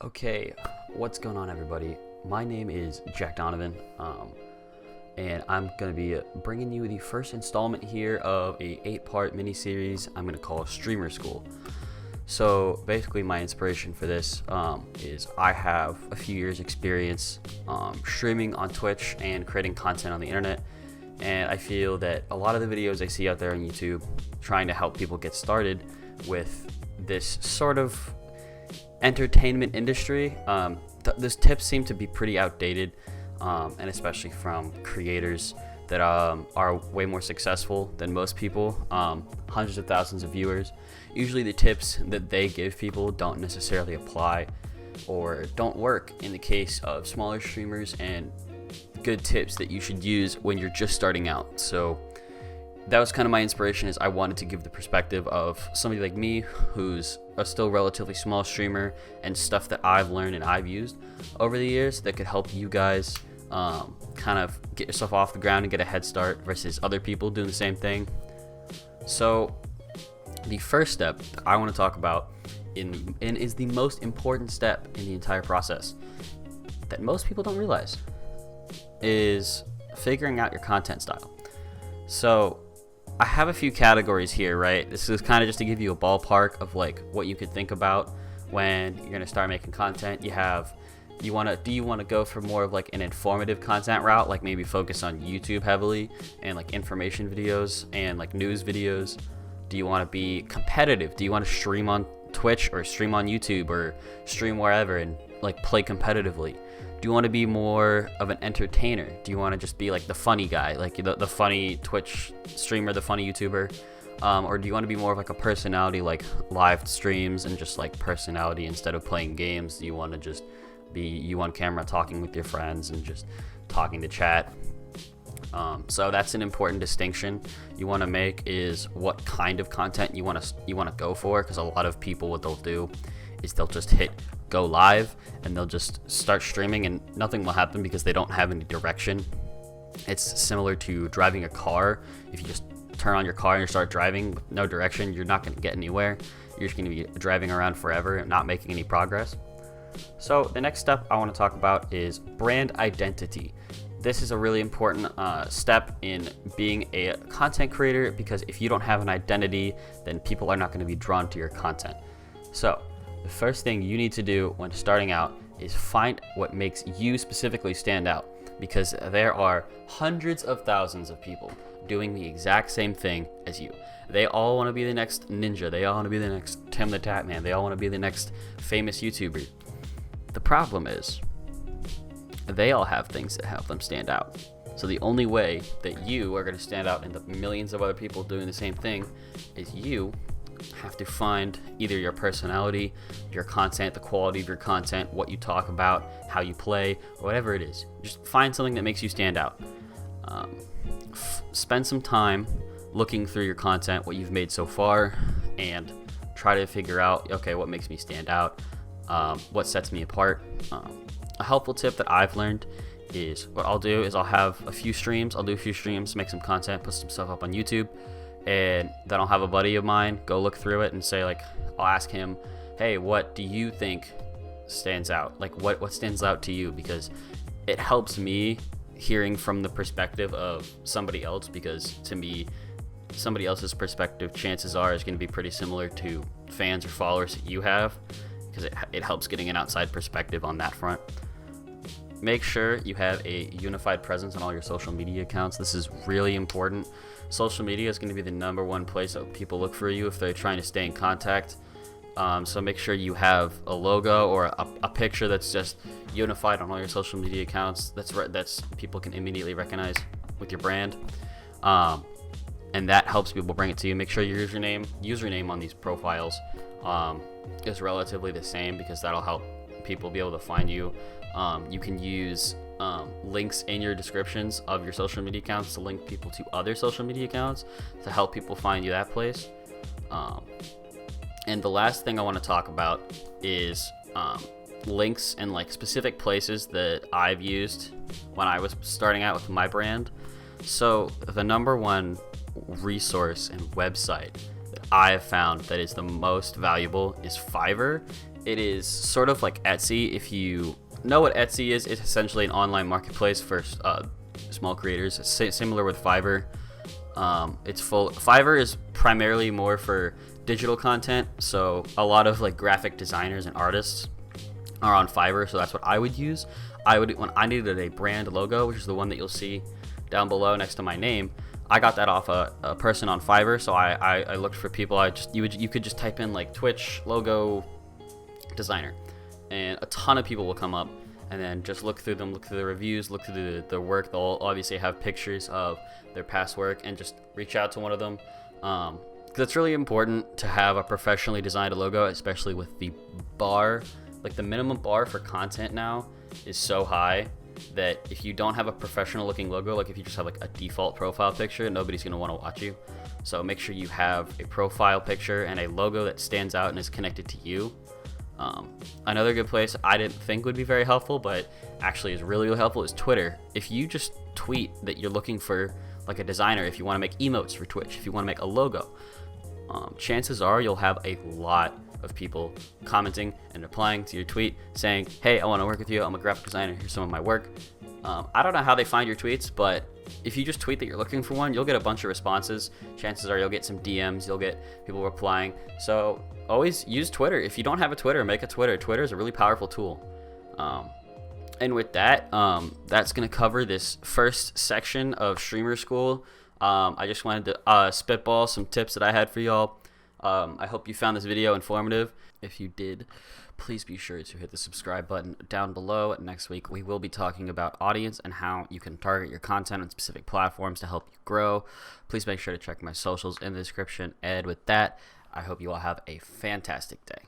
Okay, what's going on, everybody? My name is Jack Donovan, and I'm going to be bringing you the first installment here of a 8-part mini-series I'm going to call Streamer School. So basically, my inspiration for this is I have a few years experience streaming on Twitch and creating content on the internet, and I feel that a lot of the videos I see out there on YouTube trying to help people get started with this sort of entertainment industry, those tips seem to be pretty outdated, and especially from creators that are way more successful than most people, hundreds of thousands of viewers. Usually the tips that they give people don't necessarily apply or don't work in the case of smaller streamers, and good tips that you should use when you're just starting out. So that was kind of my inspiration, is I wanted to give the perspective of somebody like me who's a still relatively small streamer, and stuff that I've learned and I've used over the years that could help you guys kind of get yourself off the ground and get a head start versus other people doing the same thing. So the first step that I want to talk about is the most important step in the entire process that most people don't realize, is figuring out your content style. So I have a few categories here, right? This is kind of just to give you a ballpark of like what you could think about when you're gonna start making content. Do you want to go for more of like an informative content route, like maybe focus on YouTube heavily and like information videos and like news videos? Do you want to be competitive? Do you want to stream on Twitch or stream on YouTube or stream wherever and like play competitively? Do you want to be more of an entertainer? Do you want to just be like the funny guy, like the funny Twitch streamer, the funny YouTuber? Or do you want to be more of like a personality, like live streams and just like personality instead of playing games? Do you want to just be you on camera talking with your friends and just talking to chat? So that's an important distinction you want to make, is what kind of content you want to go for, because a lot of people, what they'll do is they'll just hit go live and they'll just start streaming and nothing will happen because they don't have any direction. It's similar to driving a car. If you just turn on your car and you start driving with no direction, you're not going to get anywhere. You're just going to be driving around forever and not making any progress. So the next step I want to talk about is brand identity. This is a really important step in being a content creator, because if you don't have an identity, then people are not going to be drawn to your content. So the first thing you need to do when starting out is find what makes you specifically stand out, because there are hundreds of thousands of people doing the exact same thing as you. They all want to be the next Ninja. They all want to be the next Tim the Tatman. They all want to be the next famous YouTuber. The problem is they all have things that help them stand out. So the only way that you are going to stand out in the millions of other people doing the same thing is you have to find either your personality, your content, the quality of your content, what you talk about, how you play, or whatever it is. Just find something that makes you stand out. Spend some time looking through your content, what you've made so far, and try to figure out, okay, what makes me stand out, what sets me apart. A helpful tip that I've learned is, what I'll do is I'll have a few streams, make some content, put some stuff up on YouTube, and then I'll have a buddy of mine go look through it and say, like, I'll ask him, hey, what do you think stands out? Like, what stands out to you? Because it helps me hearing from the perspective of somebody else, because to me, somebody else's perspective, chances are, is going to be pretty similar to fans or followers that you have, because it helps getting an outside perspective on that front. Make sure you have a unified presence on all your social media accounts. This is really important. Social media is going to be the number one place that people look for you if they're trying to stay in contact. So make sure you have a logo or a picture that's just unified on all your social media accounts. That's people can immediately recognize with your brand, and that helps people bring it to you. Make sure your username on these profiles is relatively the same, because that'll help people be able to find you. You can use links in your descriptions of your social media accounts to link people to other social media accounts to help people find you that place. And the last thing I want to talk about is links and like specific places that I've used when I was starting out with my brand. So the number one resource and website that I have found that is the most valuable is Fiverr. It is sort of like Etsy. If you know what Etsy is, it's essentially an online marketplace for small creators. It's similar with Fiverr. Fiverr is primarily more for digital content, so a lot of like graphic designers and artists are on Fiverr, so that's what I would use. When I needed a brand logo, which is the one that you'll see down below next to my name, I got that off a person on Fiverr. So I looked for people. You could just type in like Twitch logo designer, and a ton of people will come up, and then just look through them, look through the reviews, look through the work. They'll obviously have pictures of their past work, and just reach out to one of them. Because it's really important to have a professionally designed logo, especially with the bar. Like the minimum bar for content now is so high that if you don't have a professional looking logo, like if you just have like a default profile picture, nobody's going to want to watch you. So make sure you have a profile picture and a logo that stands out and is connected to you. Another good place I didn't think would be very helpful, but actually is really, really helpful, is Twitter. If you just tweet that you're looking for like a designer, if you want to make emotes for Twitch, if you want to make a logo, chances are you'll have a lot of people commenting and replying to your tweet saying, hey, I want to work with you, I'm a graphic designer, here's some of my work. I don't know how they find your tweets, but if you just tweet that you're looking for one, you'll get a bunch of responses. Chances are you'll get some DMs, you'll get people replying. So always use Twitter. If you don't have a Twitter, make a Twitter. Twitter is a really powerful tool. And with that, that's going to cover this first section of Streamer School. I just wanted to spitball some tips that I had for y'all. I hope you found this video informative. If you did, please be sure to hit the subscribe button down below. Next week, we will be talking about audience and how you can target your content on specific platforms to help you grow. Please make sure to check my socials in the description. And with that, I hope you all have a fantastic day.